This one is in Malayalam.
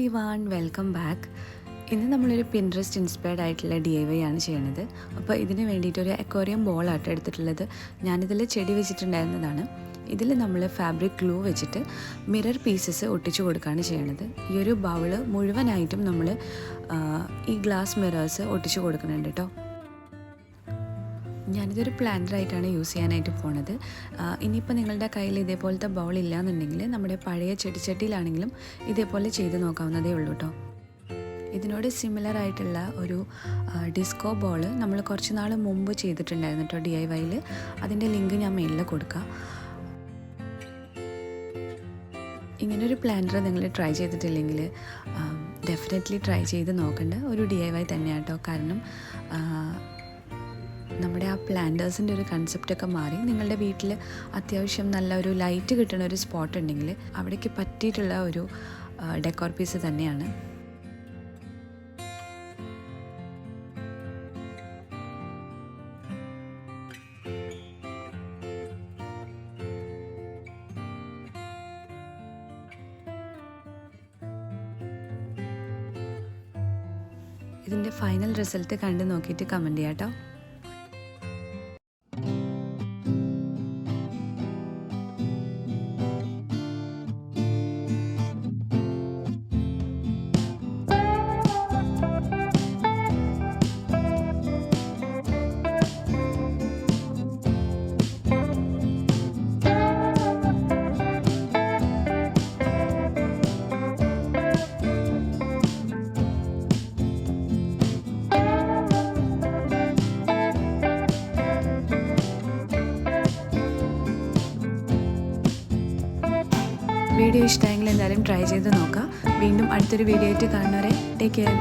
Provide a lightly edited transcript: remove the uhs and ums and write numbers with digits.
Everyone, welcome back. ഇന്ന് നമ്മളൊരു പിൻട്രസ്റ്റ് ഇൻസ്പയർഡ് ആയിട്ടുള്ള DIY ആണ് ചെയ്യുന്നത്. അപ്പോൾ ഇതിന് വേണ്ടിയിട്ട് ഒരു അക്വേറിയം ബോളാട്ടോ എടുത്തിട്ടുള്ളത്. ഞാനിതിൽ ചെടി വെച്ചിട്ടുണ്ടായിരുന്നതാണ്. ഇതിൽ നമ്മൾ ഫാബ്രിക് ഗ്ലൂ വെച്ചിട്ട് മിറർ പീസസ് ഒട്ടിച്ചു കൊടുക്കുകയാണ് ചെയ്യണത്. ഈ ഒരു ബൗള് മുഴുവനായിട്ടും നമ്മൾ ഈ ഗ്ലാസ് മിറേഴ്സ് ഒട്ടിച്ചു കൊടുക്കുന്നുണ്ട് കേട്ടോ. ഞാനിതൊരു പ്ലാന്ററായിട്ടാണ് യൂസ് ചെയ്യാനായിട്ട് പോണത്. ഇനിയിപ്പോൾ നിങ്ങളുടെ കയ്യിൽ ഇതേപോലത്തെ ബൗൾ ഇല്ലയെന്നുണ്ടെങ്കിൽ നമ്മുടെ പഴയ ചെടിച്ചട്ടിയിലാണെങ്കിലും ഇതേപോലെ ചെയ്ത് നോക്കാവുന്നതേ ഉള്ളൂ കേട്ടോ. ഇതിനോട് സിമിലർ ആയിട്ടുള്ള ഒരു ഡിസ്കോ ബോൾ നമ്മൾ കുറച്ച് നാൾ മുമ്പ് ചെയ്തിട്ടുണ്ടായിരുന്നു കേട്ടോ DIYയിൽ. അതിൻ്റെ ലിങ്ക് ഞാൻ മെയിലിൽ കൊടുക്കാം. ഇങ്ങനൊരു പ്ലാന്റർ നിങ്ങൾ ട്രൈ ചെയ്തിട്ടില്ലെങ്കിൽ ഡെഫിനറ്റ്ലി ട്രൈ ചെയ്ത് നോക്കേണ്ട ഒരു DIY തന്നെയാണ് കേട്ടോ. കാരണം നമ്മുടെ ആ പ്ലാന്റേഴ്സിൻ്റെ ഒരു കൺസെപ്റ്റൊക്കെ മാറി നിങ്ങളുടെ വീട്ടിൽ അത്യാവശ്യം നല്ല ഒരു ലൈറ്റ് കിട്ടുന്ന ഒരു സ്പോട്ട് ഉണ്ടെങ്കിൽ അവിടേക്ക് പറ്റിയിട്ടുള്ള ഒരു ഡെക്കോർ പീസ് തന്നെയാണ്. ഇതിൻ്റെ ഫൈനൽ റിസൾട്ട് കണ്ട് നോക്കിയിട്ട് കമൻറ്റ് ചെയ്യാം കേട്ടോ. വീഡിയോ ഇഷ്ടമായെങ്കിൽ എന്തായാലും ട്രൈ ചെയ്ത് നോക്കാം. വീണ്ടും അടുത്തൊരു വീഡിയോ ആയിട്ട് കാണുന്നവരെ ടേക്ക് കെയർ.